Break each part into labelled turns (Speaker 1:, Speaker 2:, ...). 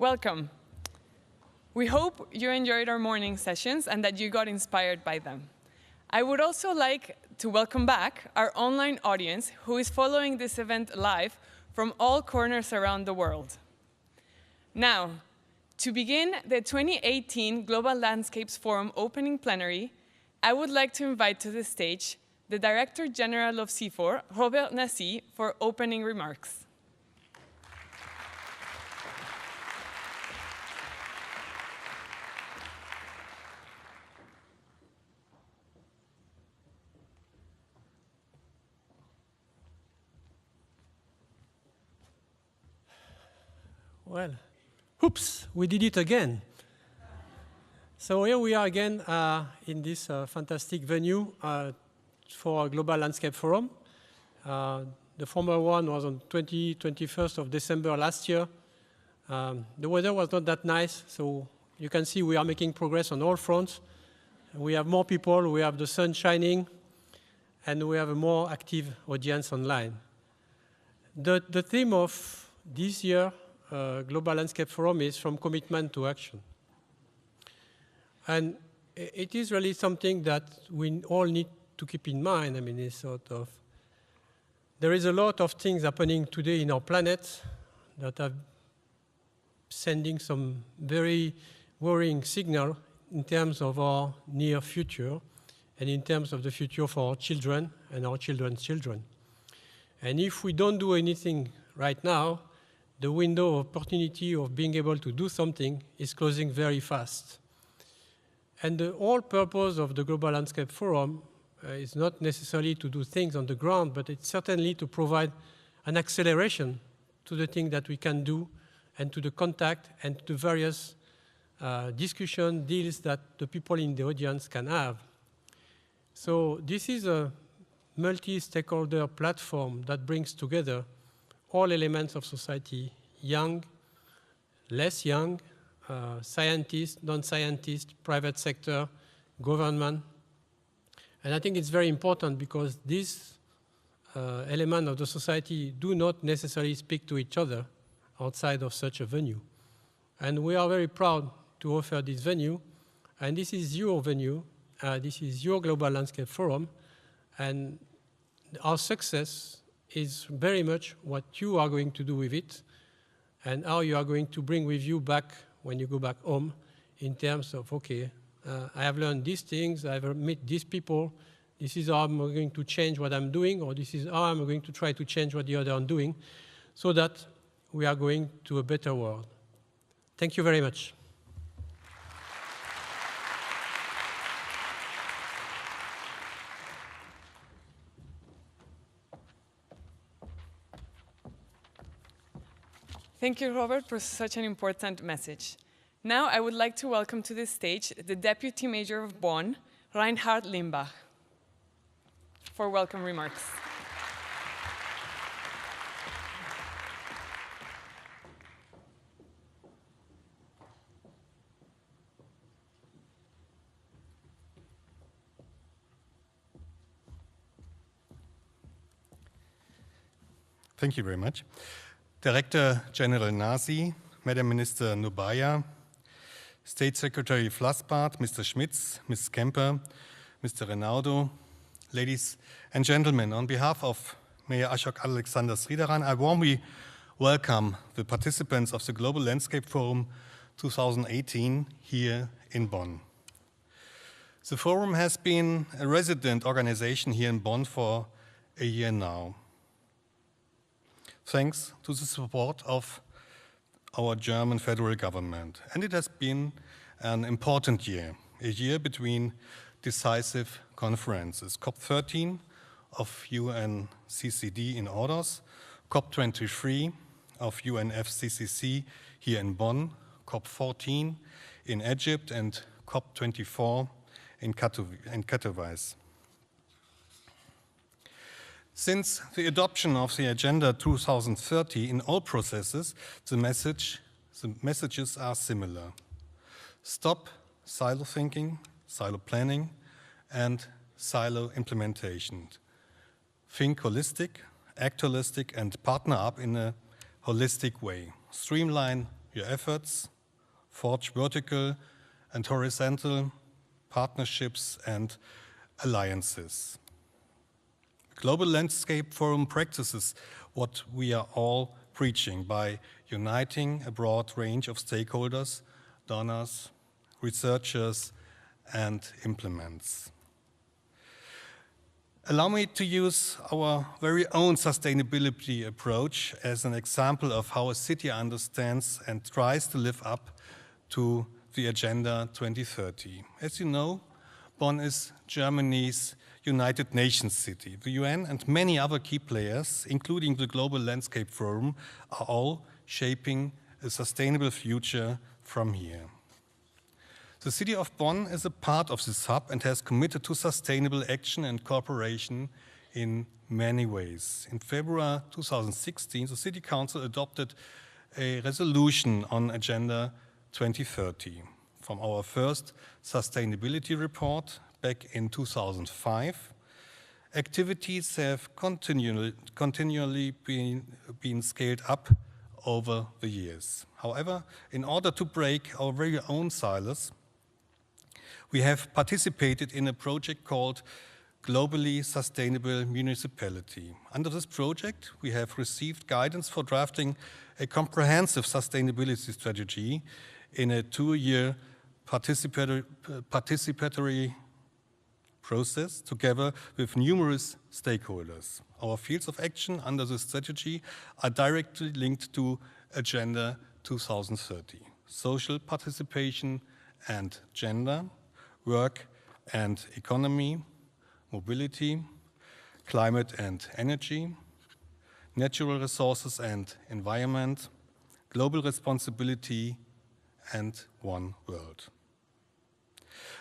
Speaker 1: Welcome. We hope you enjoyed our morning sessions and that you got inspired by them. I would also like to welcome back our online audience who is following this event live from all corners around the world. Now, to begin the 2018 Global Landscapes Forum Opening Plenary, I would like to invite to the stage the Director General of CIFOR, Robert Nassy, for opening remarks.
Speaker 2: Well, oops, we did it again. So here we are again in this fantastic venue for a Global Landscape Forum. The former one was on 21st of December last year. The weather was not that nice, so you can see we are making progress on all fronts. We have more people, we have the sun shining, and we have a more active audience online. The theme of this year Global Landscape Forum is from commitment to action. And it is really something that we all need to keep in mind. I mean, it's sort of, there is a lot of things happening today in our planet that are sending some very worrying signal in terms of our near future and in terms of the future for our children and our children's children. And if we don't do anything right now, the window of opportunity of being able to do something is closing very fast. And the whole purpose of the Global Landscape Forum is not necessarily to do things on the ground, but it's certainly to provide an acceleration to the thing that we can do and to the contact and to the various discussion deals that the people in the audience can have. So this is a multi-stakeholder platform that brings together all elements of society, young, less young, scientists, non-scientists, private sector, government. And I think it's very important because these elements of the society do not necessarily speak to each other outside of such a venue. And we are very proud to offer this venue. And this is your venue. This is your Global Landscape Forum. And our success is very much what you are going to do with it and how you are going to bring with you back when you go back home in terms of, okay, I have learned these things, I have met these people, this is how I'm going to change what I'm doing, or this is how I'm going to try to change what the other are doing, so that we are going to a better world. Thank you very much.
Speaker 1: Thank you, Robert, for such an important message. Now I would like to welcome to the stage the Deputy Mayor of Bonn, Reinhard Limbach, for welcome remarks.
Speaker 3: Thank you very much. Director General Nassy, Madam Minister Nubaya, State Secretary Flassbart, Mr. Schmitz, Ms. Kemper, Mr. Renaudo, ladies and gentlemen, on behalf of Mayor Ashok Alexander Sridharan, I warmly welcome the participants of the Global Landscape Forum 2018 here in Bonn. The forum has been a resident organization here in Bonn for a year now. Thanks to the support of our German federal government. And it has been an important year, a year between decisive conferences. COP13 of UNCCD in Aarhus, COP23 of UNFCCC here in Bonn, COP14 in Egypt, and COP24 in Katowice. Since the adoption of the Agenda 2030 in all processes, the messages are similar. Stop silo thinking, silo planning, and silo implementation. Think holistic, act holistic, and partner up in a holistic way. Streamline your efforts, forge vertical and horizontal partnerships and alliances. The Global Landscape Forum practices what we are all preaching by uniting a broad range of stakeholders, donors, researchers, and implements. Allow me to use our very own sustainability approach as an example of how a city understands and tries to live up to the Agenda 2030. As you know, Bonn is Germany's United Nations city. The UN and many other key players, including the Global Landscape Forum, are all shaping a sustainable future from here. The city of Bonn is a part of this hub and has committed to sustainable action and cooperation in many ways. In February 2016, the City Council adopted a resolution on Agenda 2030. From our first sustainability report back in 2005, activities have continually been scaled up over the years. However, in order to break our very own silos, we have participated in a project called Globally Sustainable Municipality. Under this project, we have received guidance for drafting a comprehensive sustainability strategy in a 2-year participatory process together with numerous stakeholders. Our fields of action under this strategy are directly linked to Agenda 2030: social participation and gender, work and economy, mobility, climate and energy, natural resources and environment, global responsibility, and one world.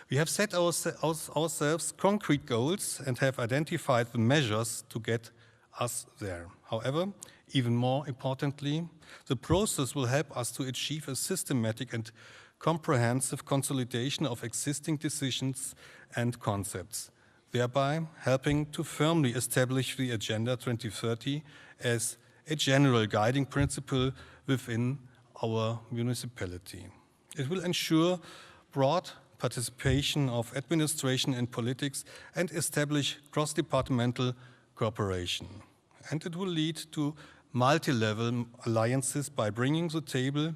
Speaker 3: We have set ourselves concrete goals and have identified the measures to get us there. However, even more importantly, the process will help us to achieve a systematic and comprehensive consolidation of existing decisions and concepts, thereby helping to firmly establish the Agenda 2030 as a general guiding principle within our municipality. It will ensure broad participation of administration in politics and establish cross-departmental cooperation. And it will lead to multi-level alliances by bringing to the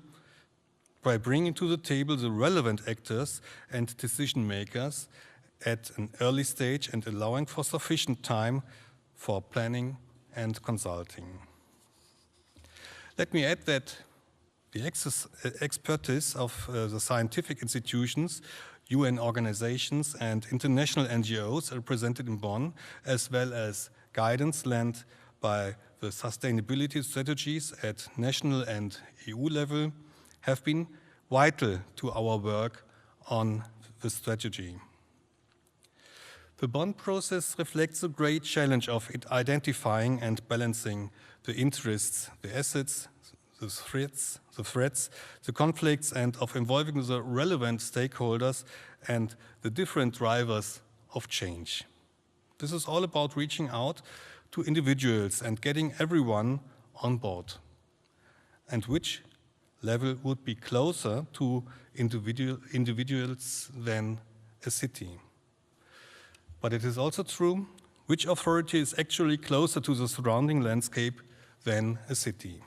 Speaker 3: table the relevant actors and decision makers at an early stage and allowing for sufficient time for planning and consulting. Let me add that the expertise of the scientific institutions, UN organizations, and international NGOs represented in Bonn, as well as guidance lent by the sustainability strategies at national and EU level, have been vital to our work on the strategy. The Bonn process reflects the great challenge of identifying and balancing the interests, the assets, the threats, the conflicts, and of involving the relevant stakeholders and the different drivers of change. This is all about reaching out to individuals and getting everyone on board. And which level would be closer to individuals than a city? But it is also true which authority is actually closer to the surrounding landscape than a city.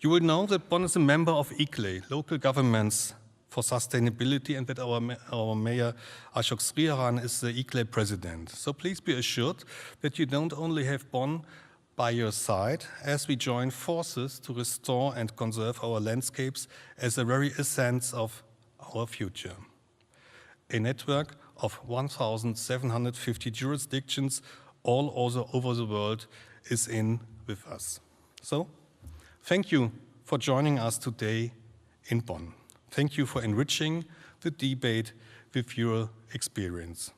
Speaker 3: You will know that Bonn is a member of ICLE, Local Governments for Sustainability, and that our mayor, Ashok Sriharan, is the ICLE president. So please be assured that you don't only have Bonn by your side as we join forces to restore and conserve our landscapes as a very essence of our future. A network of 1,750 jurisdictions all over the world is in with us. So, thank you for joining us today in Bonn. Thank you for enriching the debate with your experience.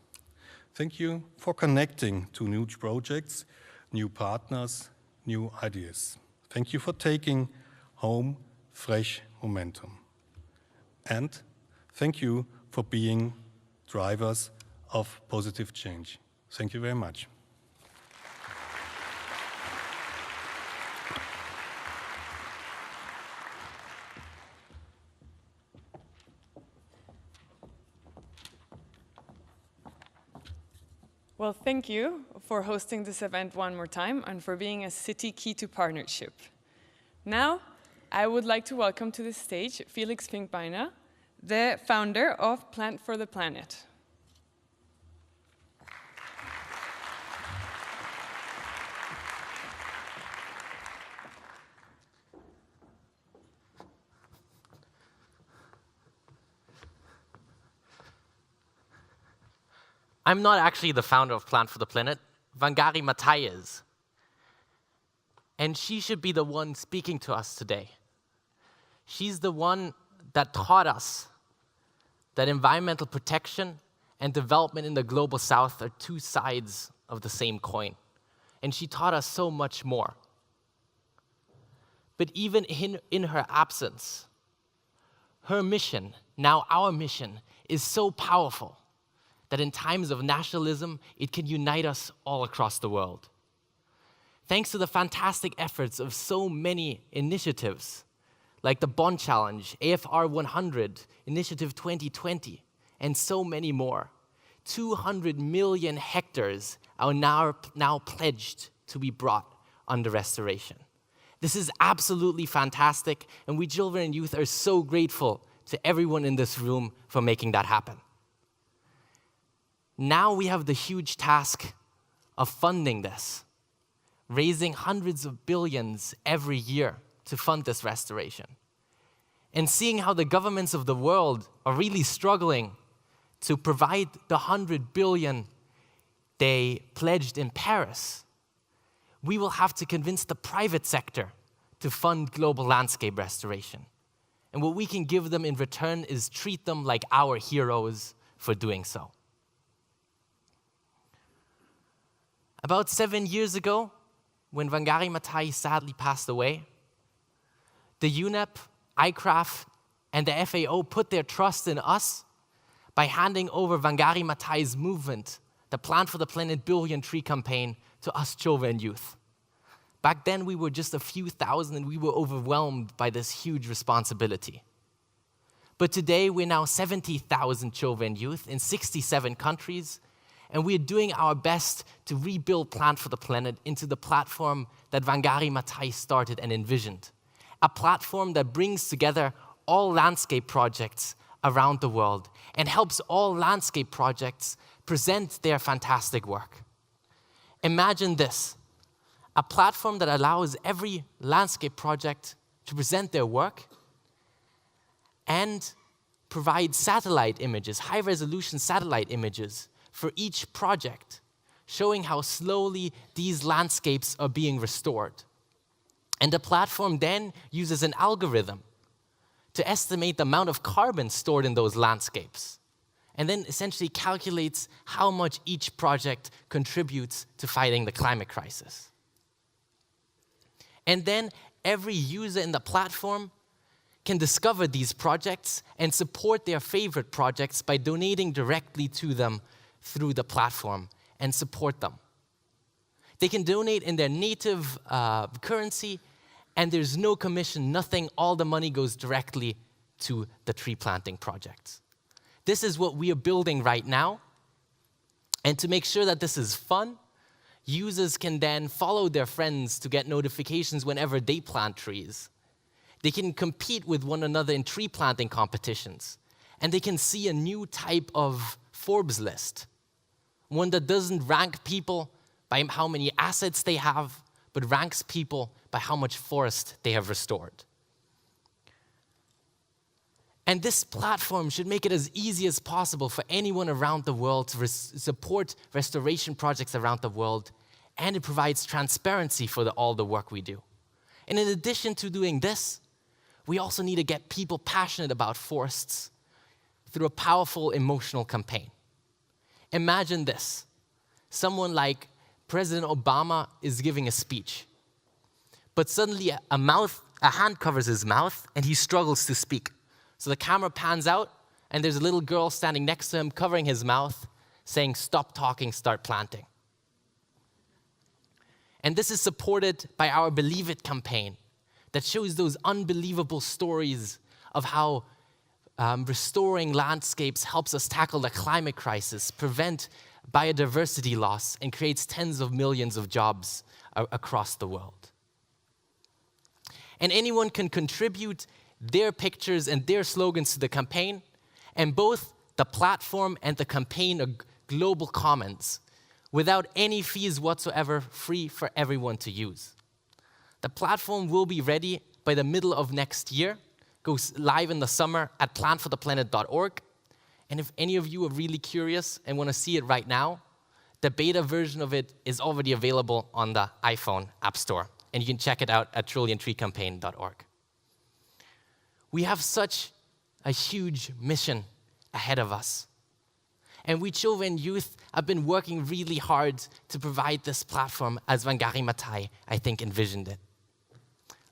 Speaker 3: Thank you for connecting to new projects, new partners, new ideas. Thank you for taking home fresh momentum. And thank you for being drivers of positive change. Thank you very much.
Speaker 1: Well, thank you for hosting this event one more time and for being a city key to partnership. Now, I would like to welcome to the stage Felix Finkbeiner, the founder of Plant for the Planet.
Speaker 4: I'm not actually the founder of Plant for the Planet. Wangari Maathai is. And she should be the one speaking to us today. She's the one that taught us that environmental protection and development in the global south are two sides of the same coin. And she taught us so much more. But even in her absence, her mission, now our mission, is so powerful that in times of nationalism, it can unite us all across the world. Thanks to the fantastic efforts of so many initiatives, like the Bonn Challenge, AFR 100, Initiative 2020, and so many more, 200 million hectares are now pledged to be brought under restoration. This is absolutely fantastic, and we children and youth are so grateful to everyone in this room for making that happen. Now we have the huge task of funding this, raising hundreds of billions every year to fund this restoration. And seeing how the governments of the world are really struggling to provide the 100 billion they pledged in Paris, we will have to convince the private sector to fund global landscape restoration. And what we can give them in return is treat them like our heroes for doing so. About 7 years ago, when Wangari Maathai sadly passed away, the UNEP, ICRAF, and the FAO put their trust in us by handing over Wangari Maathai's movement, the Plant for the Planet Billion Tree campaign, to us children and youth. Back then, we were just a few thousand, and we were overwhelmed by this huge responsibility. But today, we're now 70,000 children and youth in 67 countries, and we are doing our best to rebuild Plant for the Planet into the platform that Wangari Maathai started and envisioned. A platform that brings together all landscape projects around the world and helps all landscape projects present their fantastic work. Imagine this, a platform that allows every landscape project to present their work and provide satellite images, high-resolution satellite images for each project, showing how slowly these landscapes are being restored. And the platform then uses an algorithm to estimate the amount of carbon stored in those landscapes, and then essentially calculates how much each project contributes to fighting the climate crisis. And then every user in the platform can discover these projects and support their favorite projects by donating directly to them through the platform and support them. They can donate in their native currency, and there's no commission, nothing. All the money goes directly to the tree planting projects. This is what we are building right now. And to make sure that this is fun, users can then follow their friends to get notifications whenever they plant trees. They can compete with one another in tree planting competitions. And they can see a new type of Forbes list, one that doesn't rank people by how many assets they have, but ranks people by how much forest they have restored. And this platform should make it as easy as possible for anyone around the world to support restoration projects around the world, and it provides transparency for all the work we do. And in addition to doing this, we also need to get people passionate about forests through a powerful emotional campaign. Imagine this. Someone like President Obama is giving a speech, but suddenly a hand covers his mouth and he struggles to speak. So the camera pans out and there's a little girl standing next to him covering his mouth saying, "Stop talking, start planting." And this is supported by our Believe It campaign that shows those unbelievable stories of how restoring landscapes helps us tackle the climate crisis, prevent biodiversity loss, and creates tens of millions of jobs across the world. And anyone can contribute their pictures and their slogans to the campaign, and both the platform and the campaign are global commons, without any fees whatsoever, free for everyone to use. The platform will be ready by the middle of next year, goes live in the summer at plantfortheplanet.org. And if any of you are really curious and want to see it right now, the beta version of it is already available on the iPhone App Store. And you can check it out at trilliontreecampaign.org. We have such a huge mission ahead of us. And we children and youth have been working really hard to provide this platform as Wangari Maathai, I think, envisioned it.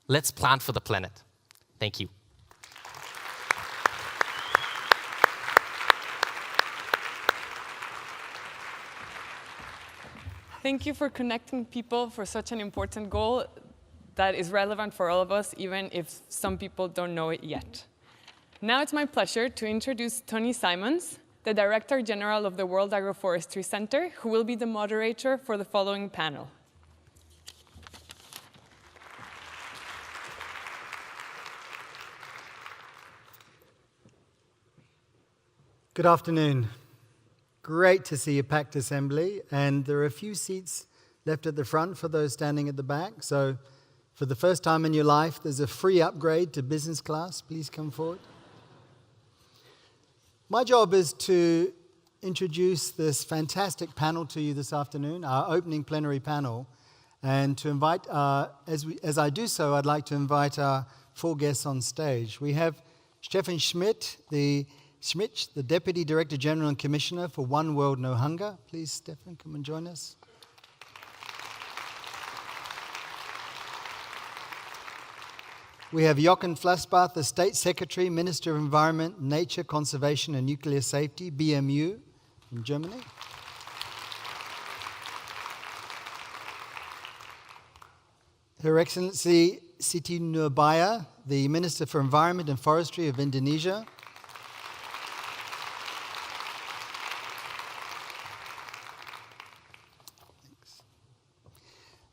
Speaker 4: Let's plant for the planet. Thank you.
Speaker 1: Thank you for connecting people for such an important goal that is relevant for all of us, even if some people don't know it yet. Now it's my pleasure to introduce Tony Simons, the Director General of the World Agroforestry Center, who will be the moderator for the following panel.
Speaker 5: Good afternoon. Great to see a packed assembly, and there are a few seats left at the front for those standing at the back. So for the first time in your life, there's a free upgrade to business class. Please come forward. My job is to introduce this fantastic panel to you this afternoon, our opening plenary panel, and to invite, as I do so, I'd like to invite our four guests on stage. We have Stefan Schmidt, the Deputy Director General and Commissioner for One World No Hunger. Please, Stefan, come and join us. We have Jochen Flassbart, the State Secretary, Minister of Environment, Nature, Conservation and Nuclear Safety, BMU, from Germany. Her Excellency Siti Nurbaya, the Minister for Environment and Forestry of Indonesia.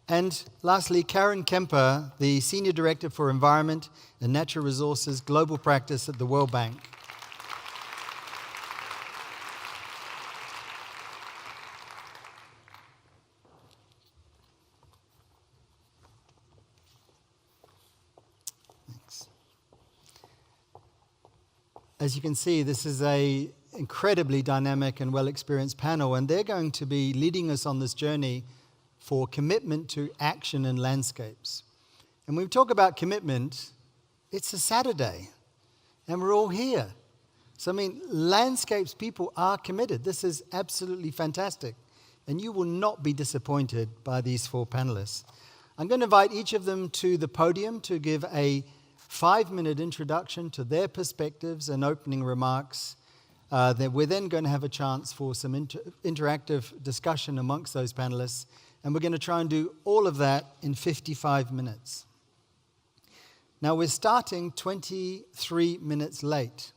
Speaker 5: And lastly, Karen Kemper, the Senior Director for Environment and Natural Resources Global Practice at the World Bank. Thanks. As you can see, this is an incredibly dynamic and well-experienced panel, and they're going to be leading us on this journey for commitment to action in landscapes. And when we talk about commitment, it's a Saturday, and we're all here. So, I mean, landscapes people are committed. This is absolutely fantastic, and you will not be disappointed by these four panelists. I'm going to invite each of them to the podium to give a 5-minute introduction to their perspectives and opening remarks. We're then going to have a chance for some interactive discussion amongst those panelists. And we're going to try and do all of that in 55 minutes. Now, we're starting 23 minutes late.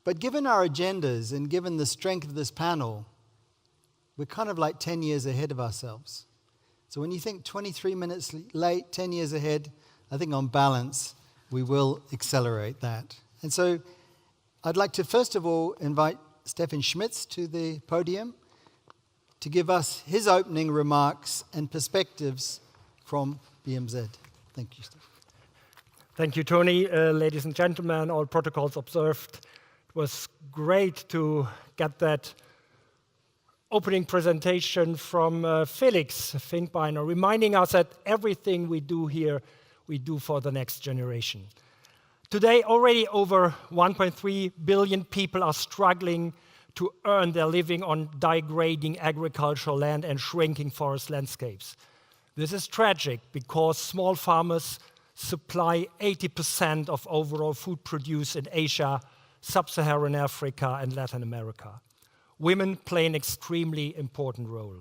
Speaker 5: But given our agendas and given the strength of this panel, we're kind of like 10 years ahead of ourselves. So when you think 23 minutes late, 10 years ahead, I think on balance, we will accelerate that. And so I'd like to first of all invite Stefan Schmitz to the podium to give us his opening remarks and perspectives from BMZ. Thank you, Stefan.
Speaker 6: Thank you, Tony. Ladies and gentlemen, all protocols observed. It was great to get that opening presentation from Felix Finkbeiner, reminding us that everything we do here, we do for the next generation. Today, already over 1.3 billion people are struggling to earn their living on degrading agricultural land and shrinking forest landscapes. This is tragic because small farmers supply 80% of overall food produced in Asia, Sub-Saharan Africa, and Latin America. Women play an extremely important role.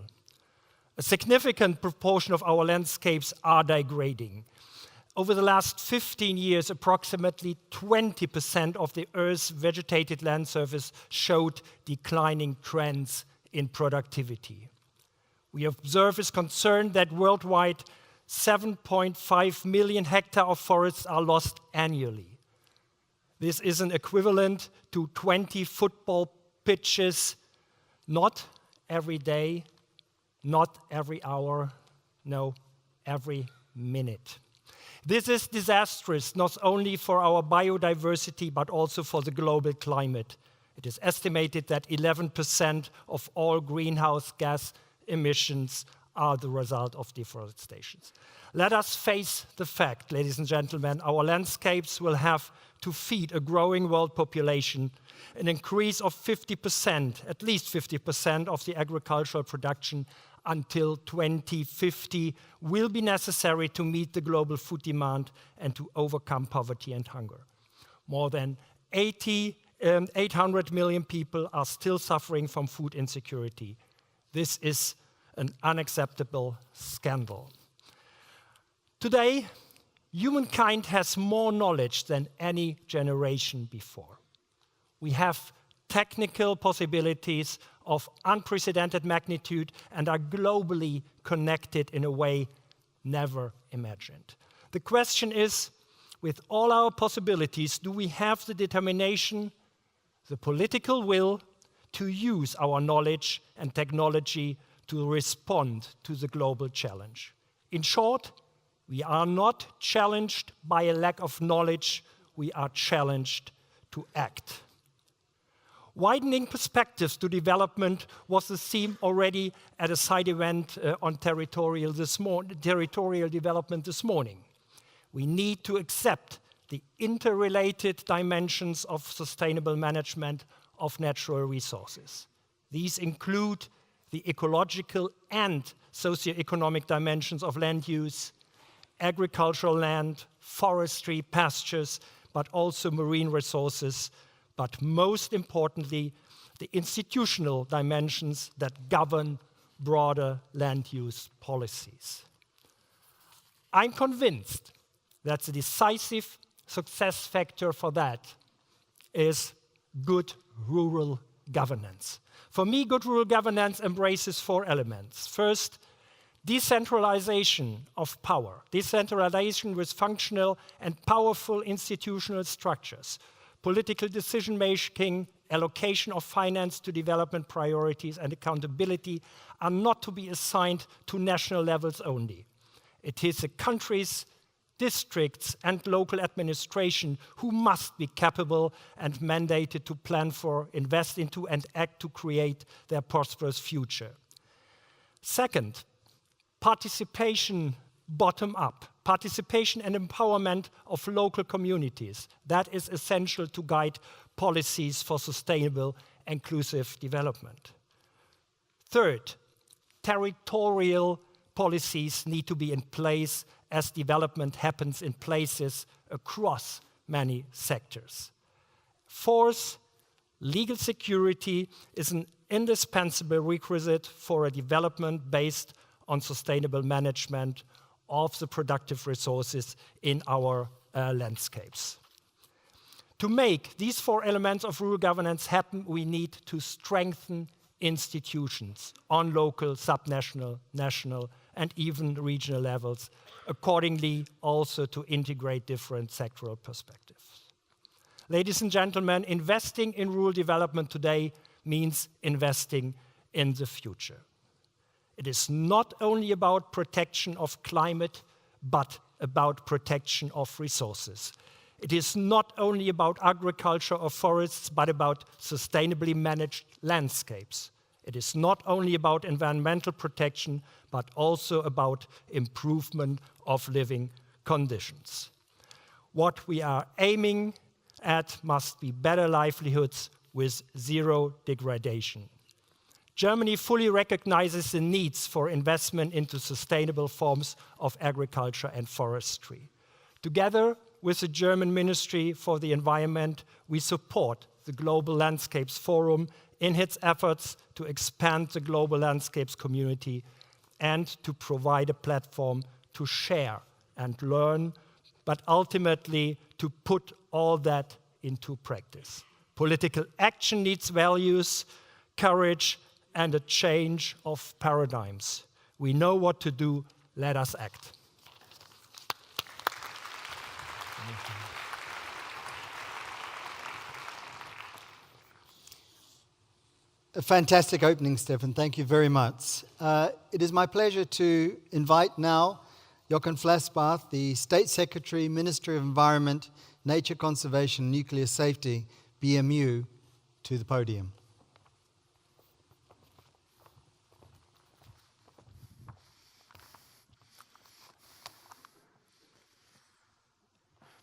Speaker 6: A significant proportion of our landscapes are degrading. over the last 15 years, approximately 20% of the Earth's vegetated land surface showed declining trends in productivity. We observe with concern that worldwide 7.5 million hectares of forests are lost annually. This is an equivalent to 20 football pitches, not every day, not every hour, no, every minute. This is disastrous, not only for our biodiversity, but also for the global climate. It is estimated that 11% of all greenhouse gas emissions are the result of deforestation. Let us face the fact, ladies and gentlemen, our landscapes will have to feed a growing world population. An increase of 50%, at least 50% of the agricultural production until 2050 will be necessary to meet the global food demand and to overcome poverty and hunger. More than 800 million people are still suffering from food insecurity. This is an unacceptable scandal. Today, humankind has more knowledge than any generation before. We have technical possibilities of unprecedented magnitude and are globally connected in a way never imagined. The question is, with all our possibilities, do we have the determination, the political will to use our knowledge and technology to respond to the global challenge? In short, we are not challenged by a lack of knowledge, we are challenged to act. Widening perspectives to development was the theme already at a side event on territorial development this morning. We need to accept the interrelated dimensions of sustainable management of natural resources. These include the ecological and socioeconomic dimensions of land use, agricultural land, forestry, pastures, but also marine resources, but most importantly, the institutional dimensions that govern broader land use policies. I'm convinced that the decisive success factor for that is good rural governance. For me, good rural governance embraces 4 elements. First, decentralization of power, decentralization with functional and powerful institutional structures, political decision-making, allocation of finance to development priorities, and accountability are not to be assigned to national levels only. It is the country's districts and local administration who must be capable and mandated to plan for, invest into, and act to create their prosperous future. Second, participation bottom-up, participation and empowerment of local communities. That is essential to guide policies for sustainable, inclusive development. Third, territorial policies need to be in place as development happens in places across many sectors. Fourth, legal security is an indispensable requisite for a development based on sustainable management of the productive resources in our landscapes. To make these 4 elements of rural governance happen, we need to strengthen institutions on local, subnational, national, and even regional levels, accordingly also to integrate different sectoral perspectives. Ladies and gentlemen, investing in rural development today means investing in the future. It is not only about protection of climate, but about protection of resources. It is not only about agriculture or forests, but about sustainably managed landscapes. It is not only about environmental protection, but also about improvement of living conditions. What we are aiming at must be better livelihoods with zero degradation. Germany fully recognizes the needs for investment into sustainable forms of agriculture and forestry. Together with the German Ministry for the Environment, we support the Global Landscapes Forum in its efforts to expand the global landscapes community and to provide a platform to share and learn but ultimately to put all that into practice. Political action needs values, courage, and a change of paradigms. We know what to do, let us act.
Speaker 5: A fantastic opening, Stefan. Thank you very much. It is my pleasure to invite now Jochen Flassbart, the State Secretary, Minister of Environment, Nature Conservation, Nuclear Safety, BMU, to the podium.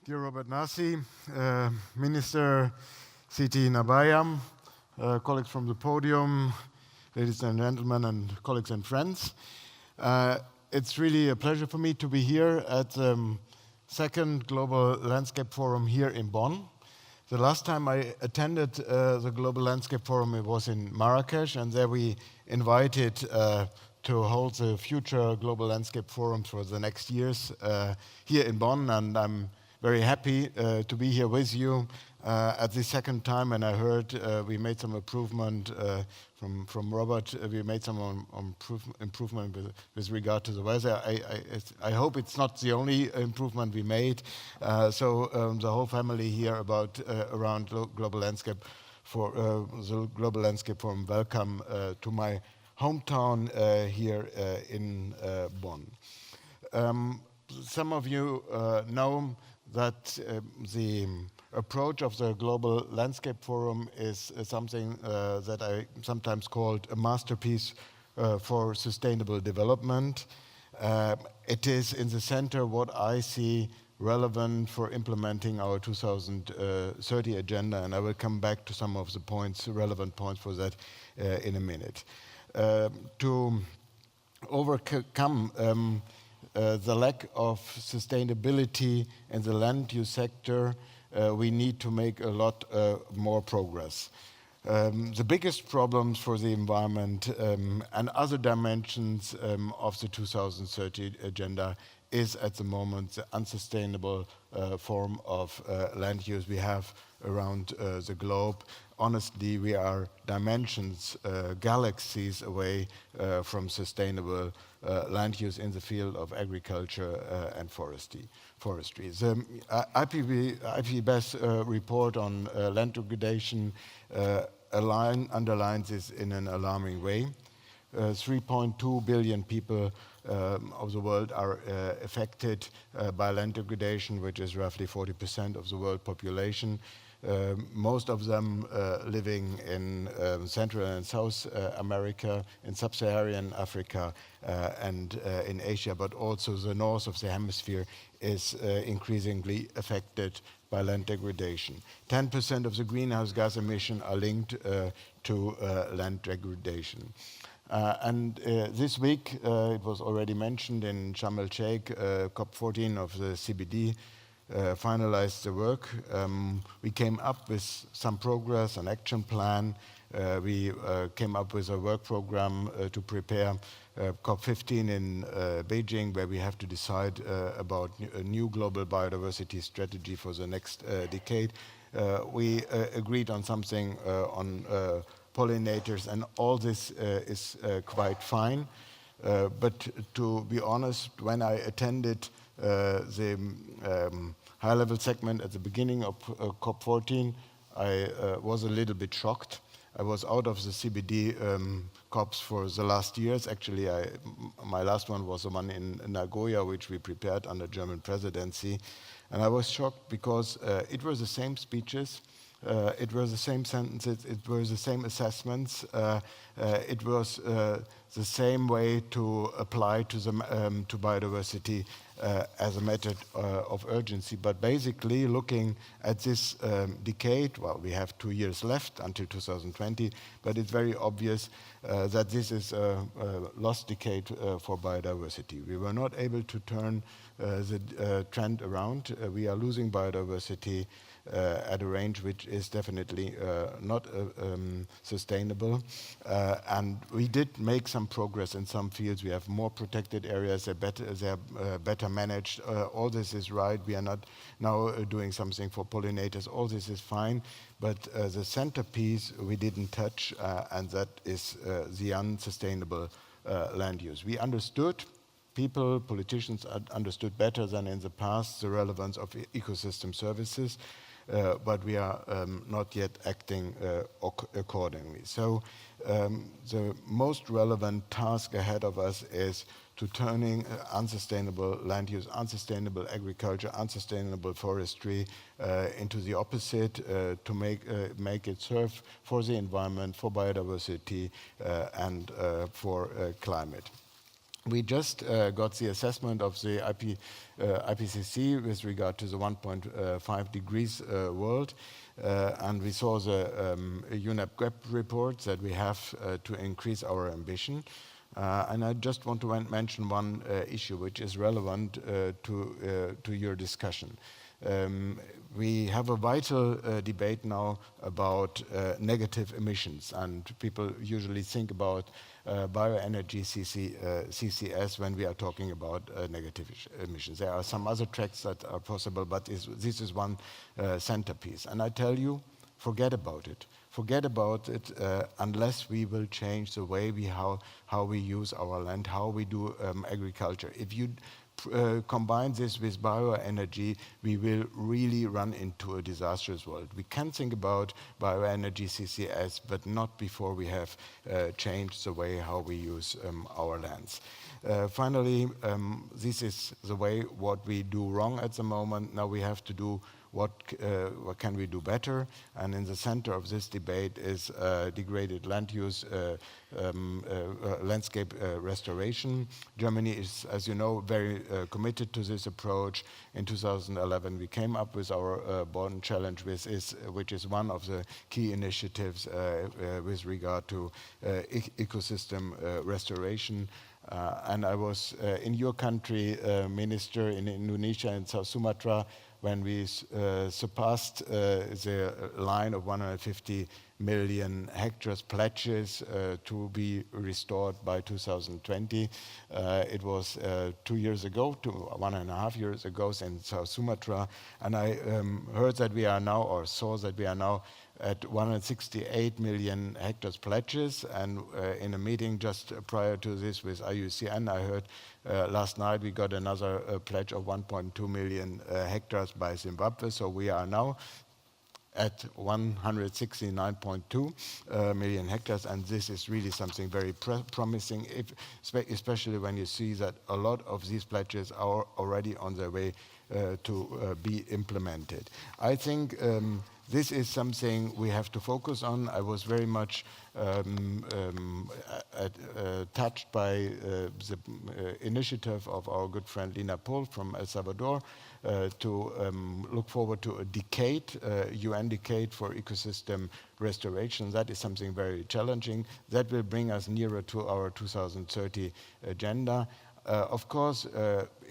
Speaker 7: Dear Robert Nasi, Minister Siti Nabayam, colleagues from the podium, ladies and gentlemen, and colleagues and friends. It's really a pleasure for me to be here at the second Global Landscape Forum here in Bonn. The last time I attended the Global Landscape Forum, it was in Marrakesh, and there we invited to hold the future Global Landscape Forums for the next years here in Bonn, and I'm very happy to be here with you at the second time. And I heard we made some improvement from Robert. We made some improvement with regard to the weather. I hope it's not the only improvement we made. So the whole family here around Global Landscape for the Global Landscape Forum, welcome to my hometown here in Bonn. Some of you know that the approach of the Global Landscape Forum is something that I sometimes called a masterpiece for sustainable development. It is in the center what I see relevant for implementing our 2030 agenda, and I will come back to some of the points, relevant points for that in a minute. To overcome the lack of sustainability in the land use sector, we need to make a lot more progress. The biggest problems for the environment and other dimensions of the 2030 agenda is at the moment the unsustainable form of land use we have around the globe. Honestly, we are dimensions, galaxies away from sustainable land use in the field of agriculture and forestry. The IPBES report on land degradation underlines this in an alarming way. 3.2 billion people of the world are affected by land degradation, which is roughly 40% of the world population. Most of them living in Central and South America, in Sub-Saharan Africa, and in Asia, but also the north of the hemisphere is increasingly affected by land degradation. 10% of the greenhouse gas emissions are linked to land degradation. And this week, it was already mentioned in Sharm el-Sheikh, COP14 of the CBD, finalized the work. We came up with some progress, an action plan. We came up with a work program to prepare COP15 in Beijing, where we have to decide about a new global biodiversity strategy for the next decade. We agreed on something on pollinators, and all this is quite fine. But to be honest, when I attended the high-level segment at the beginning of COP14, I was a little bit shocked. I was out of the CBD COPs for the last years. Actually, my last one was the one in Nagoya, which we prepared under German presidency. And I was shocked because it were the same speeches, it were the same sentences, it were the same assessments, it was the same way to apply to biodiversity as a method of urgency. But basically, looking at this decade, well, we have 2 years left until 2020, but it's very obvious that this is a lost decade for biodiversity. We were not able to turn the trend around. We are losing biodiversity at a range which is definitely not sustainable. And we did make some progress in some fields. We have more protected areas, they're better managed. All this is right. We are not now doing something for pollinators. All this is fine. But the centerpiece we didn't touch, and that is the unsustainable land use. We understood, politicians understood better than in the past the relevance of ecosystem services, but we are not yet acting accordingly. So the most relevant task ahead of us is to turning unsustainable land use, unsustainable agriculture, unsustainable forestry into the opposite, to make it serve for the environment, for biodiversity, and for climate. We just got the assessment of the IPCC with regard to the 1.5 degrees world, and we saw the UNEP GAP report that we have to increase our ambition. And I just want to mention one issue which is relevant to your discussion. We have a vital debate now about negative emissions, and people usually think about bioenergy CCS when we are talking about negative emissions. There are some other tracks that are possible, but this is one centerpiece. And I tell you, forget about it. Forget about it unless we will change the way how we use our land, how we do agriculture. If you combine this with bioenergy, we will really run into a disastrous world. We can think about bioenergy CCS, but not before we have changed the way how we use our lands. Finally, this is the way what we do wrong at the moment. Now we have to do what can we do better? And in the center of this debate is degraded land use, landscape restoration. Germany is, as you know, very committed to this approach. In 2011, we came up with our Bonn Challenge, which is one of the key initiatives with regard to ecosystem restoration. And I was in your country, Minister, in Indonesia and South Sumatra, when we surpassed the line of 150 million hectares pledges to be restored by 2020. It was 2 years ago, 1.5 years ago in South Sumatra, and I heard that we are now, or saw that we are now at 168 million hectares pledges, and in a meeting just prior to this with IUCN, I heard last night we got another pledge of 1.2 million hectares by Zimbabwe, so we are now at 169.2 million hectares, and this is really something very promising, especially when you see that a lot of these pledges are already on their way to be implemented. I think this is something we have to focus on. I was very much touched by the initiative of our good friend Lina Pohl from El Salvador to look forward to a decade, UN decade for ecosystem restoration. That is something very challenging. That will bring us nearer to our 2030 agenda. Of course,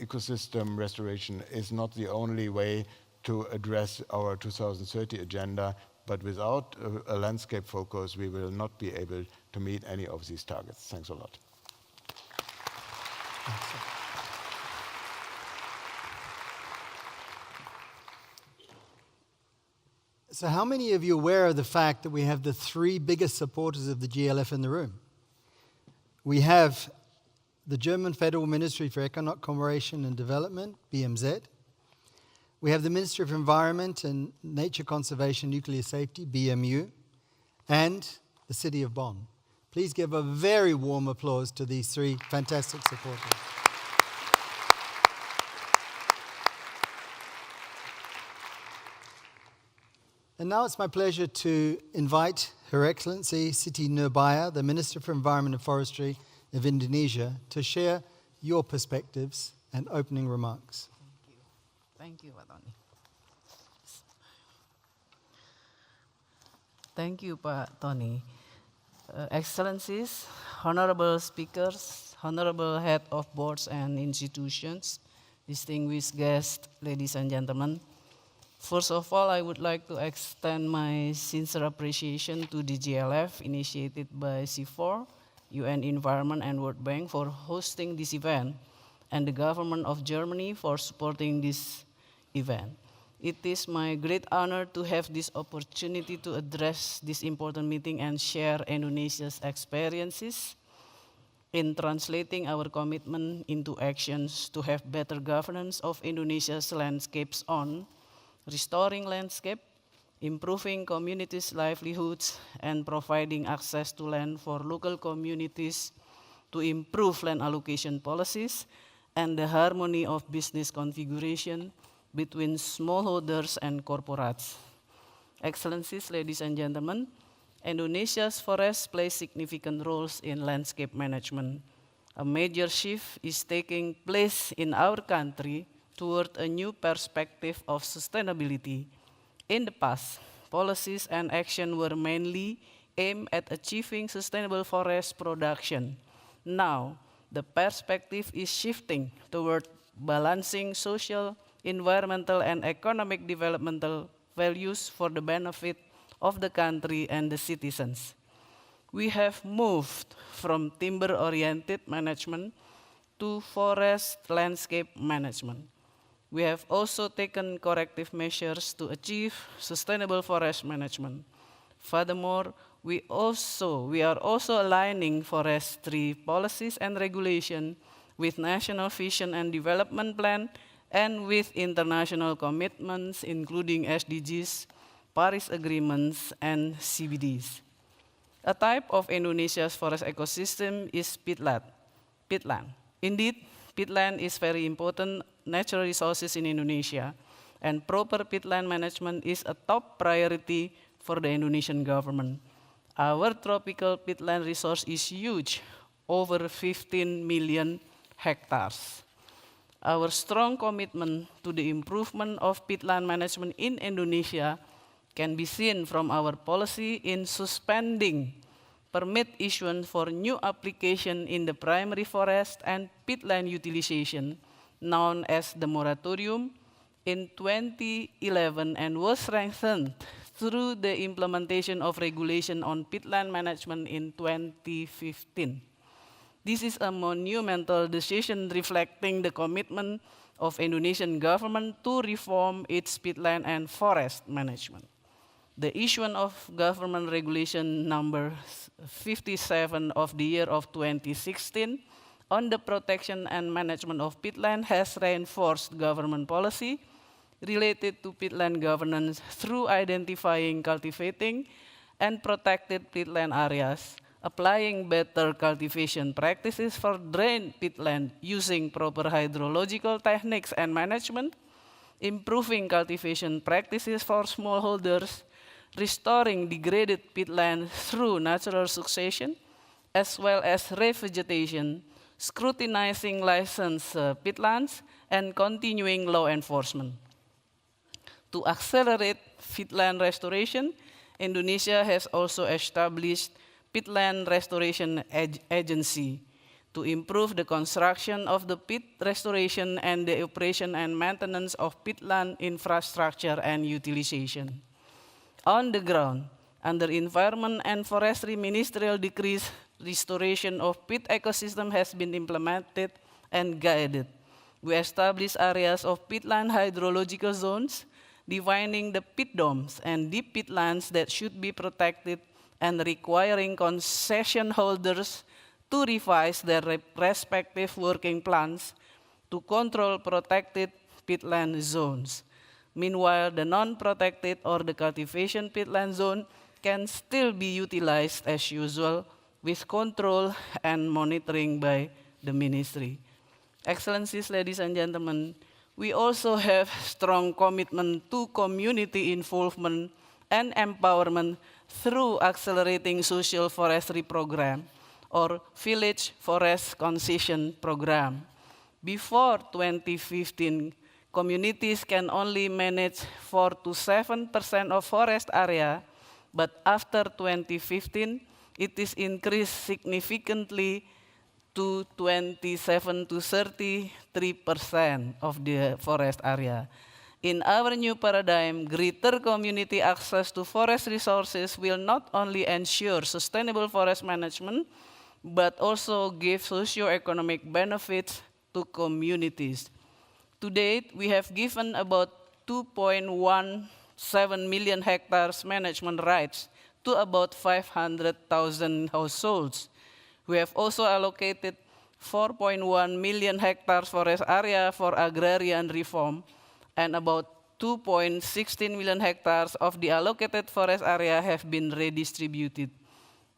Speaker 7: ecosystem restoration is not the only way to address our 2030 agenda, but without a landscape focus, we will not be able to meet any of these targets. Thanks a lot.
Speaker 5: So how many of you are aware of the fact that we have the three biggest supporters of the GLF in the room? We have the German Federal Ministry for Economic Cooperation and Development, BMZ. We have the Ministry of Environment and Nature Conservation and Nuclear Safety, BMU, and the City of Bonn. Please give a very warm applause to these three fantastic supporters. And now it's my pleasure to invite Her Excellency Siti Nurbaya, the Minister for Environment and Forestry of Indonesia, to share your perspectives and opening remarks.
Speaker 8: Thank you, Pak Tony. Thank you, Pak Tony. Excellencies, honorable speakers, honorable head of boards and institutions, distinguished guests, ladies and gentlemen. First of all, I would like to extend my sincere appreciation to the GLF initiated by C4, UN Environment and World Bank for hosting this event, and the government of Germany for supporting this event. It is my great honor to have this opportunity to address this important meeting and share Indonesia's experiences in translating our commitment into actions to have better governance of Indonesia's landscapes on restoring landscape, improving communities' livelihoods, and providing access to land for local communities to improve land allocation policies and the harmony of business configuration between smallholders and corporates. Excellencies, ladies and gentlemen, Indonesia's forests play significant roles in landscape management. A major shift is taking place in our country toward a new perspective of sustainability. In the past, policies and action were mainly aimed at achieving sustainable forest production. Now, the perspective is shifting toward balancing social, environmental, and economic developmental values for the benefit of the country and the citizens. We have moved from timber-oriented management to forest landscape management. We have also taken corrective measures to achieve sustainable forest management. Furthermore, we are also aligning forestry policies and regulation with National Vision and Development Plan and with international commitments, including SDGs, Paris agreements, and CBDs. A type of Indonesia's forest ecosystem is peatland. Indeed, peatland is very important natural resources in Indonesia, and proper peatland management is a top priority for the Indonesian government. Our tropical peatland resource is huge, over 15 million hectares. Our strong commitment to the improvement of peatland management in Indonesia can be seen from our policy in suspending permit issuance for new application in the primary forest and peatland utilization, known as the moratorium, in 2011 and was strengthened through the implementation of regulation on peatland management in 2015. This is a monumental decision reflecting the commitment of Indonesian government to reform its peatland and forest management. The issuance of government regulation number 57 of the year of 2016 on the protection and management of peatland has reinforced government policy related to peatland governance through identifying, cultivating, and protected peatland areas, applying better cultivation practices for drained peatland using proper hydrological techniques and management, improving cultivation practices for smallholders, restoring degraded peatland through natural succession, as well as revegetation, scrutinizing licensed peatlands, and continuing law enforcement. To accelerate peatland restoration, Indonesia has also established Peatland Restoration Agency to improve the construction of the peat restoration and the operation and maintenance of peatland infrastructure and utilization. On the ground, under Environment and Forestry Ministerial Decrees, restoration of peat ecosystem has been implemented and guided. We established areas of peatland hydrological zones, defining the peat domes and deep peatlands that should be protected and requiring concession holders to revise their respective working plans to control protected peatland zones. Meanwhile, the non-protected or the cultivation peatland zone can still be utilized as usual with control and monitoring by the ministry. Excellencies, ladies and gentlemen, we also have strong commitment to community involvement and empowerment through accelerating social forestry program or village forest concession program. Before 2015, communities can only manage 4 to 7% of forest area, but after 2015, it is increased significantly to 27 to 33% of the forest area. In our new paradigm, greater community access to forest resources will not only ensure sustainable forest management, but also give socio-economic benefits to communities. To date, we have given about 2.17 million hectares management rights to about 500,000 households. We have also allocated 4.1 million hectares forest area for agrarian reform, and about 2.16 million hectares of the allocated forest area have been redistributed.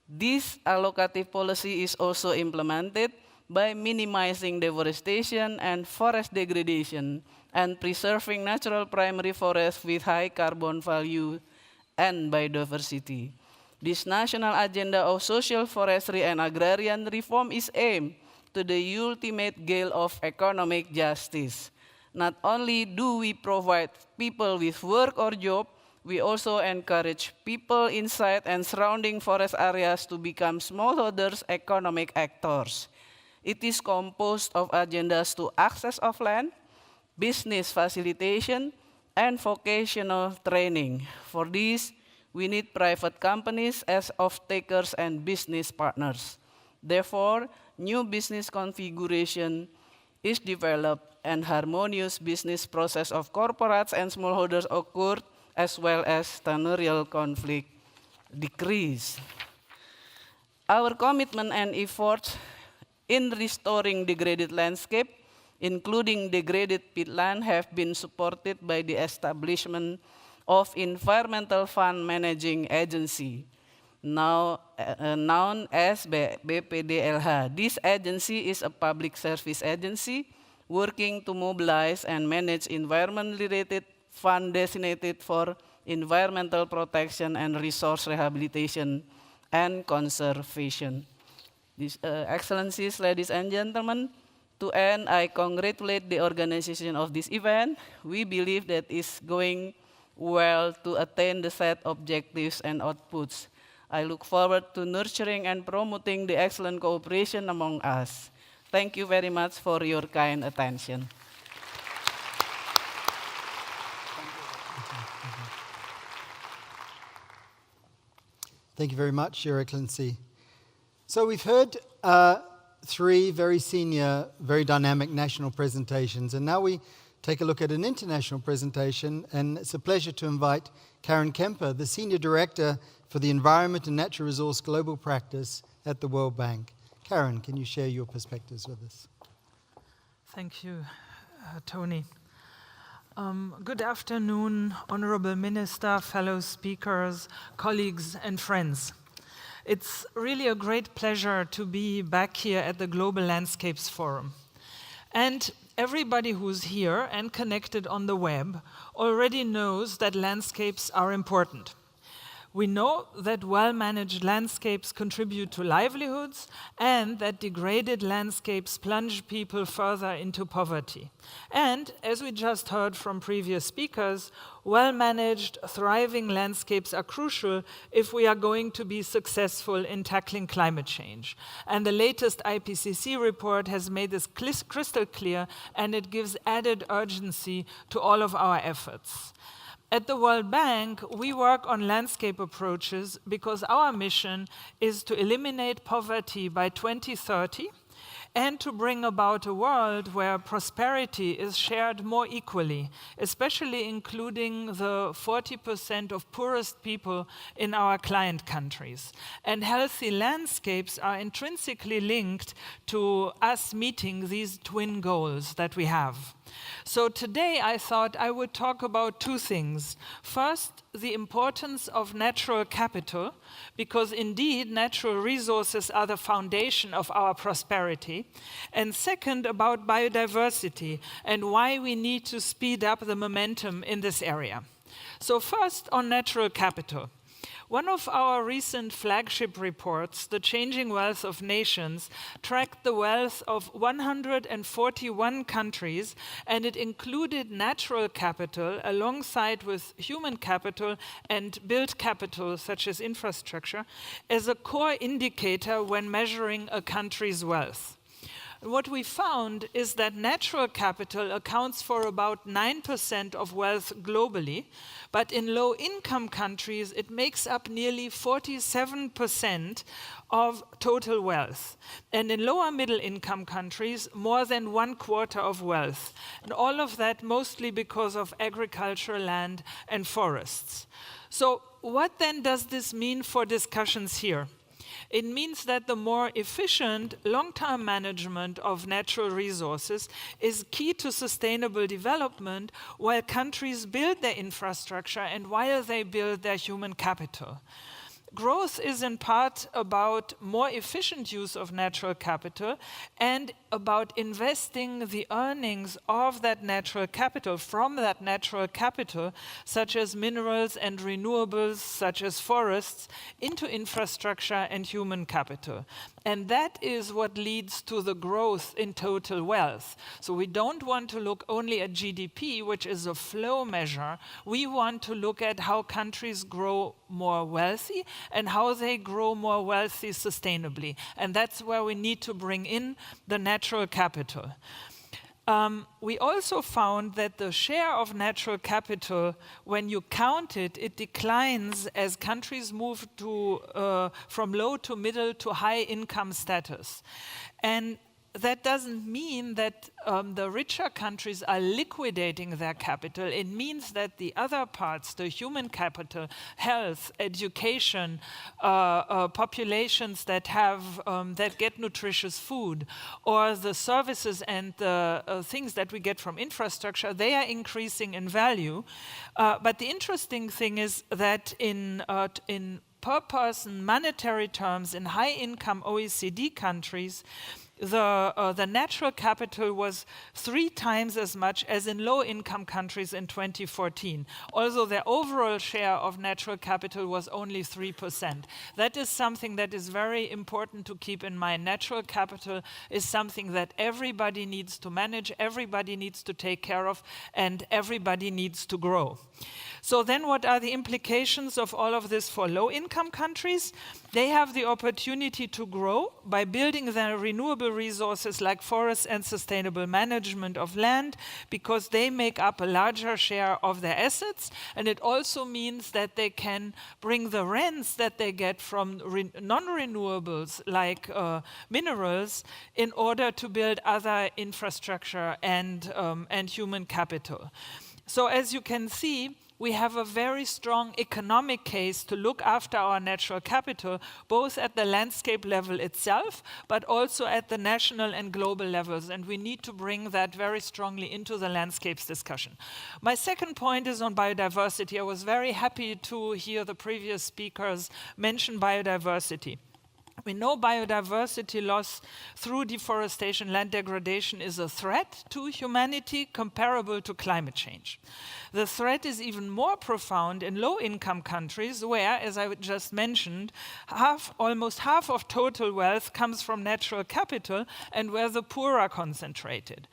Speaker 8: This allocative policy is also implemented by minimizing deforestation and forest degradation and preserving natural primary forests with high carbon value and biodiversity. This national agenda of social forestry and agrarian reform is aimed to the ultimate goal of economic justice. Not only do we provide people with work or job, we also encourage people inside and surrounding forest areas to become smallholders economic actors. It is composed of agendas to access of land, business facilitation, and vocational training. For this, we need private companies as off-takers and business partners. Therefore, new business configuration is developed and harmonious business process of corporates and smallholders occurred, as well as tenurial conflict decrease. Our commitment and efforts in restoring degraded landscape, including degraded peatland, have been supported by the establishment of Environmental Fund Managing Agency, now known as BPDLH. This agency is a public service agency working to mobilize and manage environment-related fund designated for environmental protection and resource rehabilitation and conservation. These excellencies, ladies and gentlemen, to end, I congratulate the organization of this event. We believe that it's going well to attain the set objectives and outputs. I look forward to nurturing and promoting the excellent cooperation among us. Thank you very much for your kind attention.
Speaker 5: Thank you very much, Your Excellency. So we've heard three very senior, very dynamic national presentations, and now we take a look at an international presentation, and it's a pleasure to invite Karen Kemper, the Senior Director for the Environment and Natural Resource Global Practice at the World Bank. Karen, can you share your perspectives with us?
Speaker 9: Thank you, Tony. Good afternoon, Honorable Minister, fellow speakers, colleagues, and friends. It's really a great pleasure to be back here at the Global Landscapes Forum. And everybody who's here and connected on the web already knows that landscapes are important. We know that well-managed landscapes contribute to livelihoods and that degraded landscapes plunge people further into poverty. And, as we just heard from previous speakers, well-managed, thriving landscapes are crucial if we are going to be successful in tackling climate change. And the latest IPCC report has made this crystal clear, and it gives added urgency to all of our efforts. At the World Bank, we work on landscape approaches because our mission is to eliminate poverty by 2030 and to bring about a world where prosperity is shared more equally, especially including the 40% of poorest people in our client countries. And healthy landscapes are intrinsically linked to us meeting these twin goals that we have. So today I thought I would talk about two things. First, the importance of natural capital, because indeed natural resources are the foundation of our prosperity. And second, about biodiversity and why we need to speed up the momentum in this area. So first, on natural capital. One of our recent flagship reports, The Changing Wealth of Nations, tracked the wealth of 141 countries, and it included natural capital alongside with human capital and built capital, such as infrastructure, as a core indicator when measuring a country's wealth. What we found is that natural capital accounts for about 9% of wealth globally, but in low-income countries, it makes up nearly 47% of total wealth. And in lower middle-income countries, more than 1/4 of wealth. And all of that mostly because of agricultural land and forests. So what then does this mean for discussions here? It means that the more efficient long-term management of natural resources is key to sustainable development while countries build their infrastructure and while they build their human capital. Growth is in part about more efficient use of natural capital and about investing the earnings of that natural capital, from that natural capital, such as minerals and renewables, such as forests, into infrastructure and human capital. And that is what leads to the growth in total wealth. So we don't want to look only at GDP, which is a flow measure. We want to look at how countries grow more wealthy and how they grow more wealthy sustainably. And that's where we need to bring in the natural capital. We also found that the share of natural capital, when you count it, it declines as countries move from low to middle to high income status. And that doesn't mean that the richer countries are liquidating their capital. It means that the other parts, the human capital, health, education, populations that get nutritious food, or the services and the things that we get from infrastructure, they are increasing in value. But the interesting thing is that in per person monetary terms in high-income OECD countries, the natural capital was 3 times as much as in low-income countries in 2014. Although their overall share of natural capital was only 3%. That is something that is very important to keep in mind. Natural capital is something that everybody needs to manage, everybody needs to take care of, and everybody needs to grow. So then what are the implications of all of this for low-income countries? They have the opportunity to grow by building their renewable resources like forests and sustainable management of land, because they make up a larger share of their assets. And it also means that they can bring the rents that they get from non-renewables like minerals in order to build other infrastructure and human capital. So as you can see, we have a very strong economic case to look after our natural capital, both at the landscape level itself, but also at the national and global levels. And we need to bring that very strongly into the landscapes discussion. My second point is on biodiversity. I was very happy to hear the previous speakers mention biodiversity. We know biodiversity loss through deforestation, land degradation is a threat to humanity comparable to climate change. The threat is even more profound in low-income countries where, as I just mentioned, almost half of total wealth comes from natural capital and where the poor are concentrated.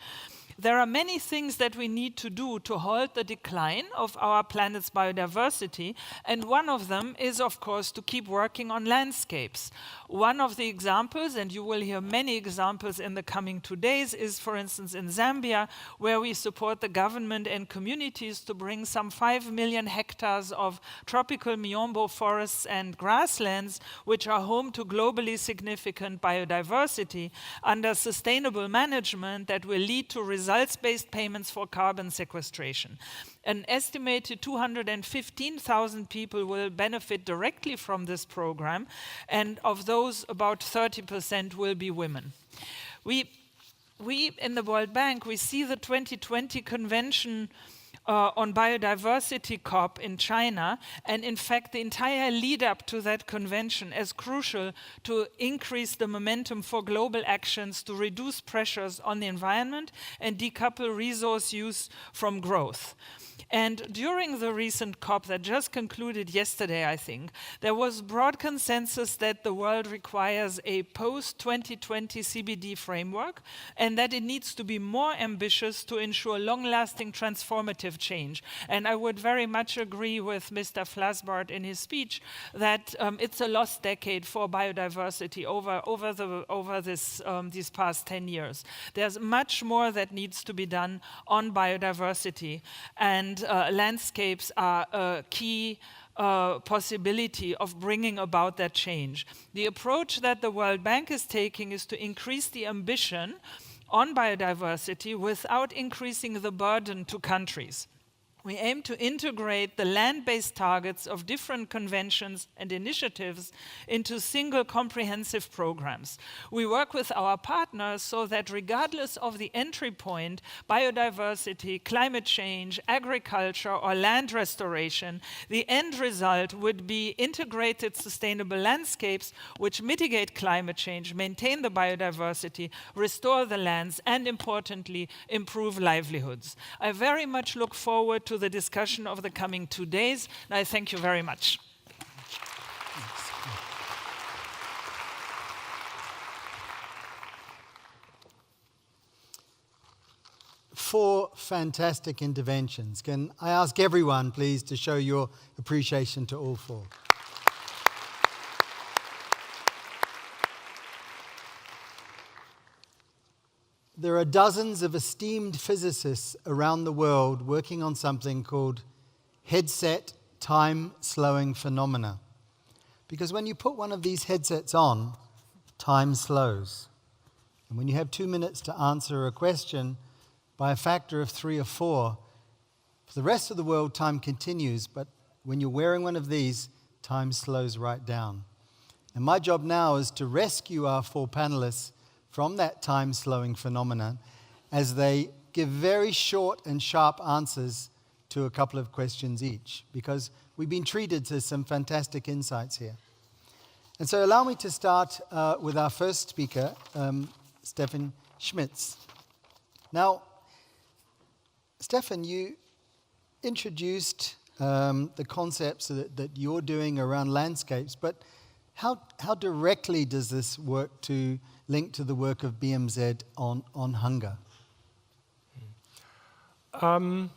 Speaker 9: There are many things that we need to do to halt the decline of our planet's biodiversity, and one of them is, of course, to keep working on landscapes. One of the examples, and you will hear many examples in the coming 2 days, is, for instance, in Zambia, where we support the government and communities to bring some 5 million hectares of tropical miombo forests and grasslands, which are home to globally significant biodiversity, under sustainable management that will lead to results-based payments for carbon sequestration. An estimated 215,000 people will benefit directly from this program, and of those, about 30% will be women. We in the World Bank, we see the 2020 convention on biodiversity COP in China, and in fact the entire lead up to that convention as crucial to increase the momentum for global actions to reduce pressures on the environment and decouple resource use from growth. And during the recent COP that just concluded yesterday, I think, there was broad consensus that the world requires a post-2020 CBD framework and that it needs to be more ambitious to ensure long-lasting transformative massive change. And I would very much agree with Mr. Flasbart in his speech that it's a lost decade for biodiversity over these past 10 years. There's much more that needs to be done on biodiversity, and landscapes are a key possibility of bringing about that change. The approach that the World Bank is taking is to increase the ambition on biodiversity without increasing the burden to countries. We aim to integrate the land-based targets of different conventions and initiatives into single comprehensive programs. We work with our partners so that regardless of the entry point, biodiversity, climate change, agriculture, or land restoration, the end result would be integrated sustainable landscapes which mitigate climate change, maintain the biodiversity, restore the lands, and importantly, improve livelihoods. I very much look forward to the discussion of the coming 2 days, and I thank you very much.
Speaker 5: Four fantastic interventions. Can I ask everyone, please, to show your appreciation to all four? There are dozens of esteemed physicists around the world working on something called headset time-slowing phenomena. Because when you put one of these headsets on, time slows. And when you have 2 minutes to answer a question, by a factor of 3 or 4, for the rest of the world, time continues, but when you're wearing one of these, time slows right down. And my job now is to rescue our 4 panelists from that time-slowing phenomenon as they give very short and sharp answers to a couple of questions each, because we've been treated to some fantastic insights here. And so allow me to start with our first speaker, Stefan Schmitz. Now, Stefan, you introduced the concepts that you're doing around landscapes, but how directly does this work to link to the work of BMZ on hunger?
Speaker 6: Our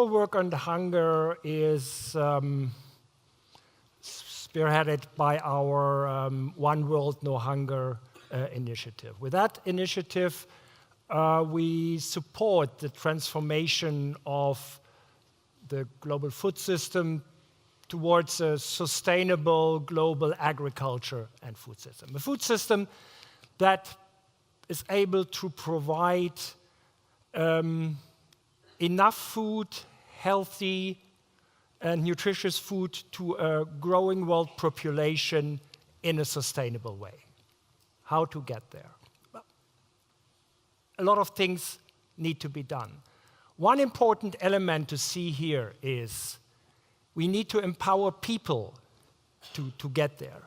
Speaker 6: work on the hunger is spearheaded by our One World No Hunger initiative. With that initiative, we support the transformation of the global food system towards a sustainable global agriculture and food system. A food system that is able to provide enough food, healthy and nutritious food to a growing world population in a sustainable way. How to get there? Well, a lot of things need to be done. One important element to see here is we need to empower people to get there.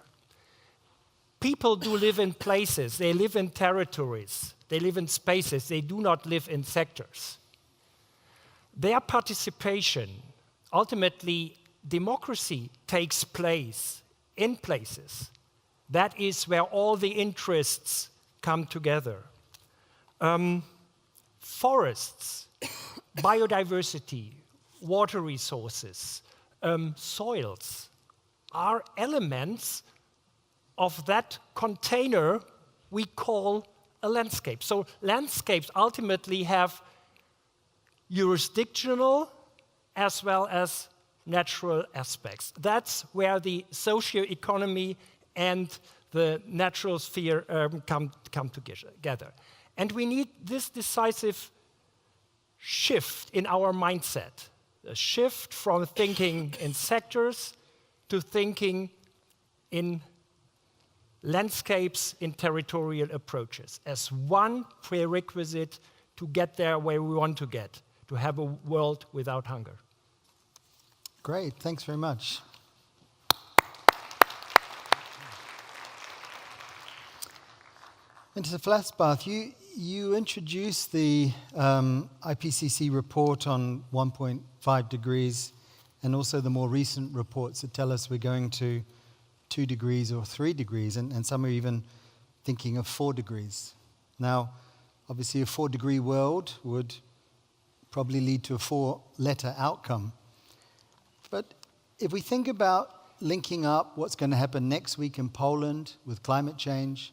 Speaker 6: People do live in places, they live in territories, they live in spaces, they do not live in sectors. Their participation, ultimately, democracy takes place in places. That is where all the interests come together. Forests, biodiversity, water resources, soils are elements of that container we call a landscape. So landscapes ultimately have jurisdictional as well as natural aspects. That's where the socio-economy and the natural sphere come together. And we need this decisive shift in our mindset, a shift from thinking in sectors to thinking in landscapes, in territorial approaches, as one prerequisite to get there where we want to get, to have a world without hunger.
Speaker 5: Great, thanks very much. Mr. Flasbath, you introduced the IPCC report on 1.5 degrees and also the more recent reports that tell us we're going to 2 degrees or 3 degrees, and some are even thinking of 4 degrees. Now, obviously a 4-degree world would probably lead to a 4-letter outcome. But if we think about linking up what's going to happen next week in Poland with climate change,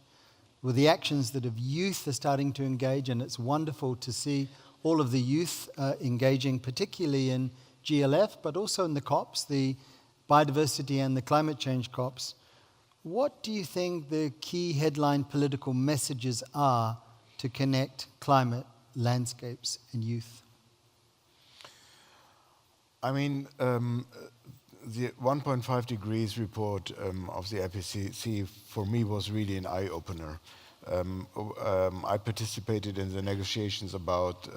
Speaker 5: with the actions that of youth are starting to engage, and it's wonderful to see all of the youth engaging, particularly in GLF, but also in the COPs, the biodiversity and the climate change COPs. What do you think the key headline political messages are to connect climate, landscapes, and youth?
Speaker 7: I mean, the 1.5 degrees report of the IPCC for me was really an eye-opener. I participated in the negotiations about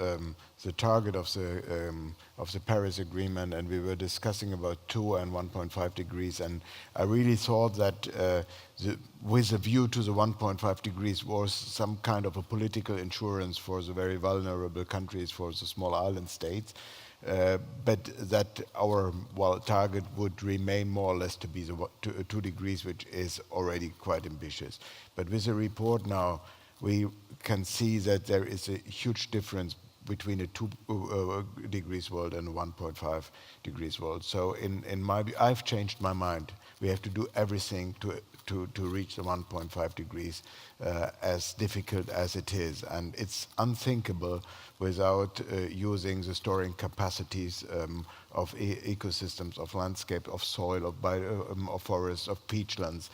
Speaker 7: the target of the Paris Agreement, and we were discussing about 2 and 1.5 degrees. And I really thought that with a view to the 1.5 degrees was some kind of a political insurance for the very vulnerable countries, for the small island states. But that our target would remain more or less to be the 2 degrees, which is already quite ambitious. But with the report now, we can see that there is a huge difference between a 2 degrees world and a 1.5 degrees world. So in my view, I've changed my mind. We have to do everything to reach the 1.5 degrees, as difficult as it is. And it's unthinkable without using the storing capacities of ecosystems, of landscape, of soil, of forests, of peatlands.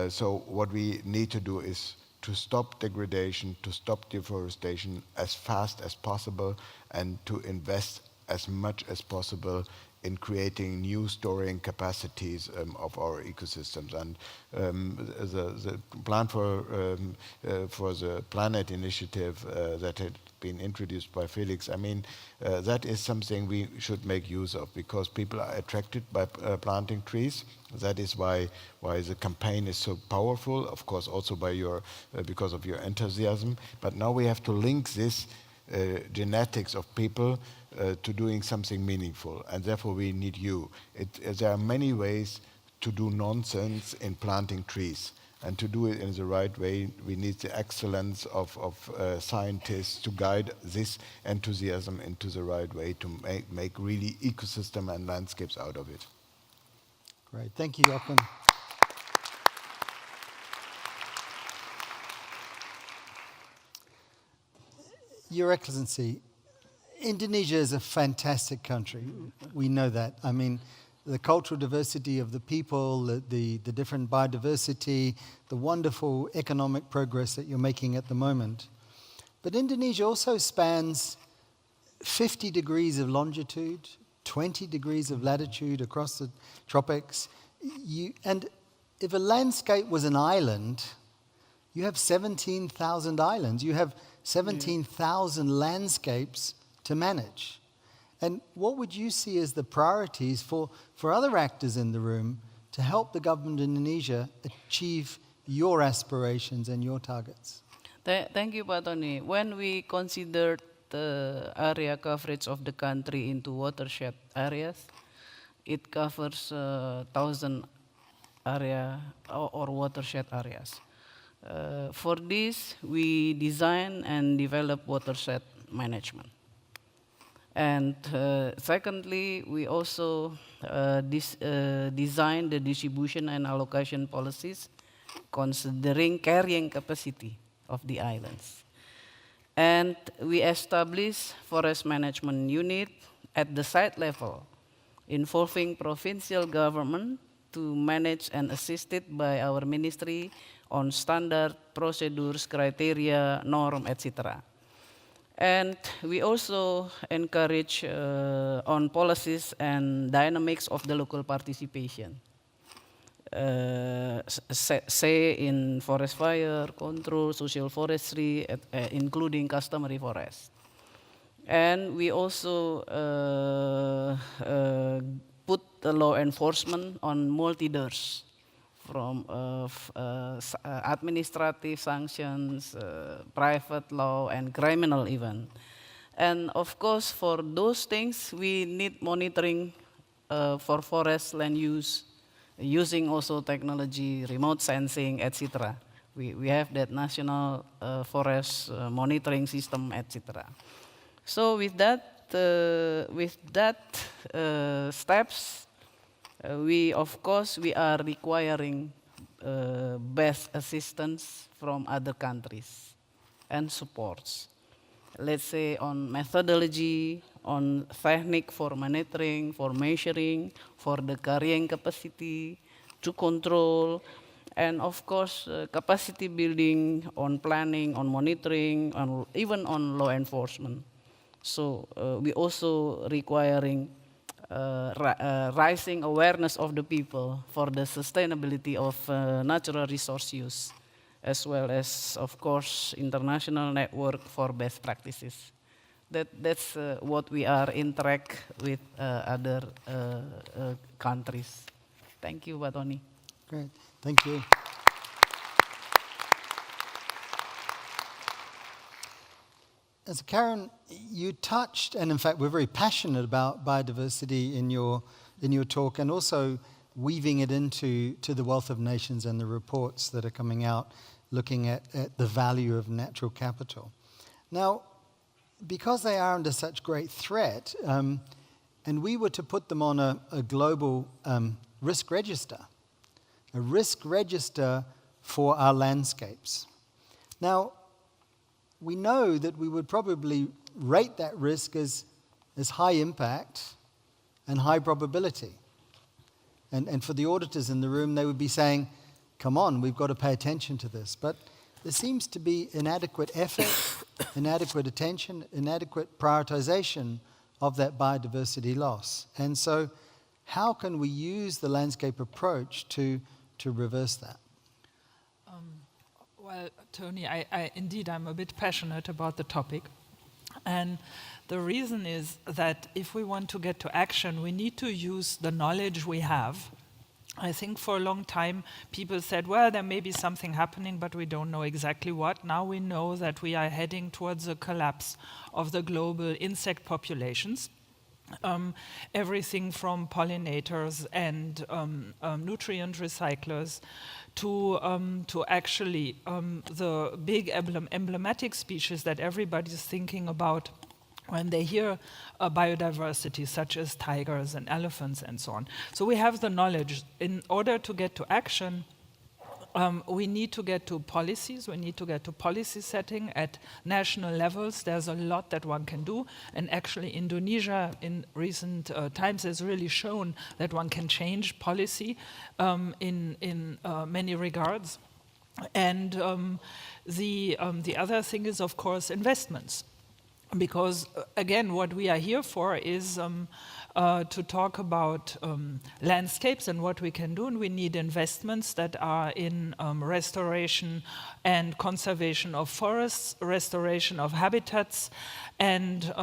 Speaker 7: So what we need to do is to stop degradation, to stop deforestation as fast as possible, and to invest as much as possible in creating new storing capacities of our ecosystems. And the plan for the Planet Initiative that had been introduced by Felix, I mean, that is something we should make use of, because people are attracted by planting trees. That is why the campaign is so powerful, of course also by because of your enthusiasm. But now we have to link this genetics of people to doing something meaningful, and therefore we need you. There are many ways to do nonsense in planting trees, and to do it in the right way, we need the excellence of scientists to guide this enthusiasm into the right way, to make really ecosystem and landscapes out of it.
Speaker 5: Great, thank you, Jochen. Your Excellency, Indonesia is a fantastic country. We know that. I mean, the cultural diversity of the people, the different biodiversity, the wonderful economic progress that you're making at the moment. But Indonesia also spans 50 degrees of longitude, 20 degrees of latitude across the tropics. And if a landscape was an island, you have 17,000 islands. You have 17,000 landscapes to manage. And what would you see as the priorities for other actors in the room to help the government of Indonesia achieve your aspirations and your targets?
Speaker 8: Thank you, Pak Tony. When we considered the area coverage of the country into watershed areas, it covers 1,000 area or watershed areas. For this, we design and develop watershed management. And secondly, we also design the distribution and allocation policies considering carrying capacity of the islands. And we establish forest management unit at the site level, involving provincial government to manage and assisted by our ministry on standard procedures, criteria, norm, etc. And we also encourage on policies and dynamics of the local participation. Say in forest fire control, social forestry, including customary forest. And we also put the law enforcement on multi-DERs, from administrative sanctions, private law, and criminal even. And of course, for those things, we need monitoring for forest land use, using also technology, remote sensing, etc. We have that national forest monitoring system, etc. So with that, with that steps, we are requiring best assistance from other countries and supports. Let's say on methodology, on technique for monitoring, for measuring, for the carrying capacity, to control, and of course capacity building on planning, on monitoring, on even on law enforcement. So we also requiring rising awareness of the people for the sustainability of natural resource use, as well as, of course, international network for best practices. That's what we are interact with other countries. Thank you, Pak Tony.
Speaker 5: Great, thank you. As Karen, you touched, and in fact we're very passionate about biodiversity in your talk, and also weaving it into the Wealth of Nations and the reports that are coming out looking at the value of natural capital. Now, because they are under such great threat, and we were to put them on a global risk register, a risk register for our landscapes. Now, we know that we would probably rate that risk as high impact and high probability. And for the auditors in the room, they would be saying, come on, we've got to pay attention to this. But there seems to be inadequate effort, inadequate attention, inadequate prioritization of that biodiversity loss. And so how can we use the landscape approach to reverse that?
Speaker 9: Well, Tony, indeed, I'm a bit passionate about the topic. And the reason is that if we want to get to action, we need to use the knowledge we have. I think for a long time, people said, well, there may be something happening, but we don't know exactly what. Now we know that we are heading towards a collapse of the global insect populations. Everything from pollinators and nutrient recyclers to actually the big emblematic species that everybody's thinking about when they hear biodiversity, such as tigers and elephants and so on. So we have the knowledge. In order to get to action, we need to get to policies, we need to get to policy setting at national levels. There's a lot that one can do, and actually Indonesia in recent times has really shown that one can change policy in many regards. And the other thing is, of course, investments. Because, again, what we are here for is to talk about landscapes and what we can do, and we need investments that are in restoration and conservation of forests, restoration of habitats, and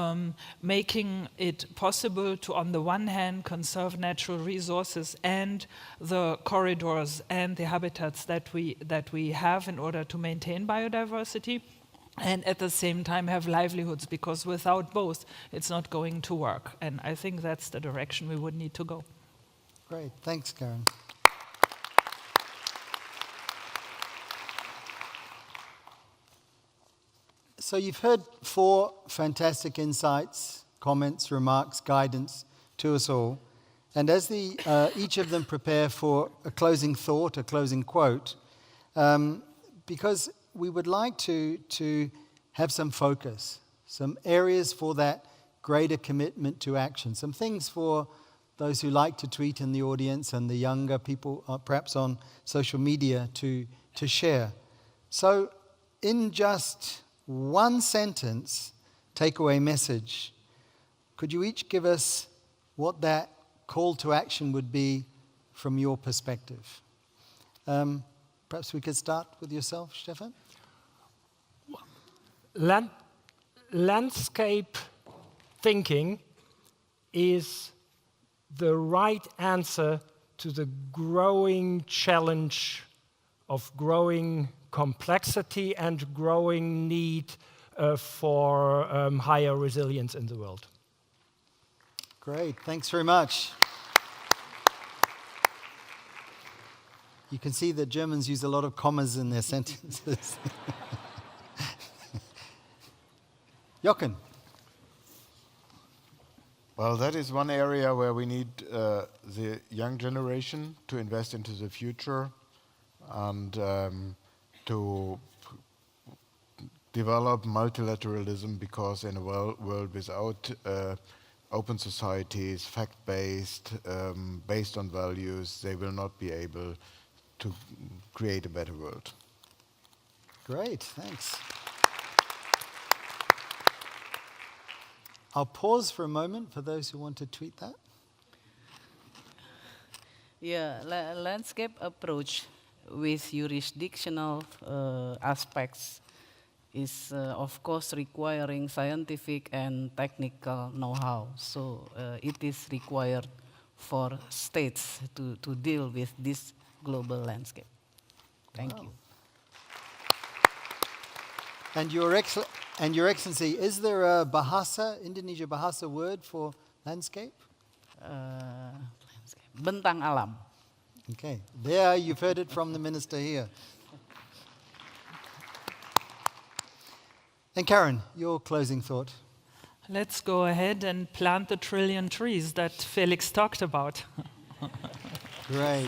Speaker 9: making it possible to, on the one hand, conserve natural resources and the corridors and the habitats that we have in order to maintain biodiversity, and at the same time have livelihoods, because without both, it's not going to work. And I think that's the direction we would need to go.
Speaker 5: Great, thanks, Karen. So you've heard 4 fantastic insights, comments, remarks, guidance to us all. And as each of them prepare for a closing thought, a closing quote, because we would like to have some focus, some areas for that greater commitment to action, some things for those who like to tweet in the audience and the younger people, perhaps on social media, to share. So in just one sentence, takeaway message, could you each give us what that call to action would be from your perspective? Perhaps we could start with yourself, Stefan?
Speaker 6: Landscape thinking is the right answer to the growing challenge of growing complexity and growing need for higher resilience in the world.
Speaker 5: Great, thanks very much. You can see that Germans use a lot of commas in their sentences. Jochen.
Speaker 7: Well, that is one area where we need the young generation to invest into the future and to develop multilateralism, because in a world without open societies, fact-based, based on values, they will not be able to create a better world.
Speaker 5: Great, thanks. I'll pause for a moment for those who want to tweet that.
Speaker 8: Yeah, landscape approach with jurisdictional aspects is, of course, requiring scientific and technical know-how. So it is required for states to deal with this global landscape. Thank you.
Speaker 5: And Your Excellency, is there a Bahasa, Indonesia Bahasa word for landscape?
Speaker 8: Landscape. Bentang alam.
Speaker 5: Okay, there you've heard it from the minister here. And Karen, your closing thought.
Speaker 9: Let's go ahead and plant the 1 trillion trees that Felix talked about.
Speaker 5: Great.